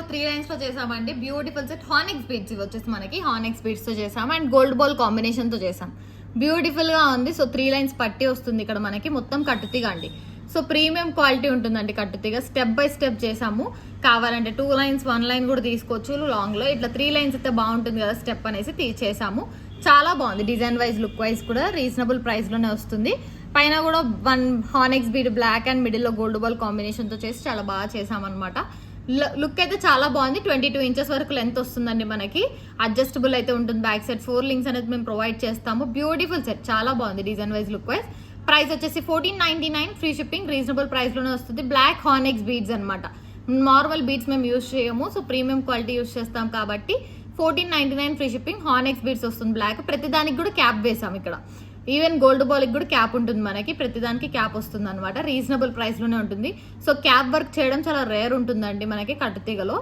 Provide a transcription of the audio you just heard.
3 lines లో చేసామండి. Beautiful set హానిక్స్ beads ఇవి వచ్చేసి మనకి హానిక్స్ బీడ్స్ తో చేసాం అండ్ గోల్డ్ బాల్ కాంబినేషన్ తో చేసాం. బ్యూటిఫుల్ గా ఉంది. సో 3 లైన్స్ పట్టి వస్తుంది ఇక్కడ మనకి మొత్తం కట్టుతీగ అండి. సో ప్రీమియం క్వాలిటీ ఉంటుందండి కట్టుతీగ. స్టెప్ బై స్టెప్ చేసాము. కావాలంటే 2 లైన్స్ 1 లైన్ కూడా తీసుకోవచ్చు లాంగ్ లో. ఇట్లా 3 లైన్స్ అయితే బాగుంటుంది కదా స్టెప్ అనేసి చేసాము. చాలా బాగుంది. డిజైన్ వైజ్ లుక్ వైజ్ కూడా రీజనబుల్ ప్రైస్ లోనే వస్తుంది. పైన కూడా 1 హానిక్స్ బీడ్ బ్లాక్ అండ్ మిడిల్ లో గోల్డ్ బాల్ కాంబినేషన్ తో చేసి చాలా బాగా చేసామన్నమాట. లుక్ అయితే చాలా బాగుంది. 22 ఇంచెస్ వరకు లెంత్ వస్తుందండి మనకి. అడ్జస్టబుల్ అయితే ఉంటుంది. బ్యాక్ సైడ్ 4 లింక్స్ అనేది మేము ప్రొవైడ్ చేస్తాము. బ్యూటిఫుల్ సెట్ చాలా బాగుంది design wise look wise. Price వచ్చేసి 1499 ఫ్రీ షిప్పింగ్. రీజనబుల్ ప్రైస్ లోనే వస్తుంది. బ్లాక్ హానిక్స్ బీడ్స్ అనమాట. నార్మల్ బీడ్స్ మేము యూజ్ చేయము. సో ప్రీమియం క్వాలిటీ యూజ్ చేస్తాం కాబట్టి 1499 ఫ్రీ షిప్పింగ్. హానిక్స్ బీడ్స్ వస్తుంది బ్లాక్. ప్రతిదానికి కూడా క్యాప్ వేసాం ఇక్కడ. ఈవెన్ గోల్డ్ బాల్ కి కూడా క్యాప్ ఉంటుంది మనకి. ప్రతిదానికి క్యాప్ వస్తుంది అనమాట. రీజనబుల్ ప్రైస్ లోనే ఉంటుంది. సో క్యాప్ వర్క్ చేయడం చాలా రేర్ ఉంటుందండి మనకి కట్టుతీగలో.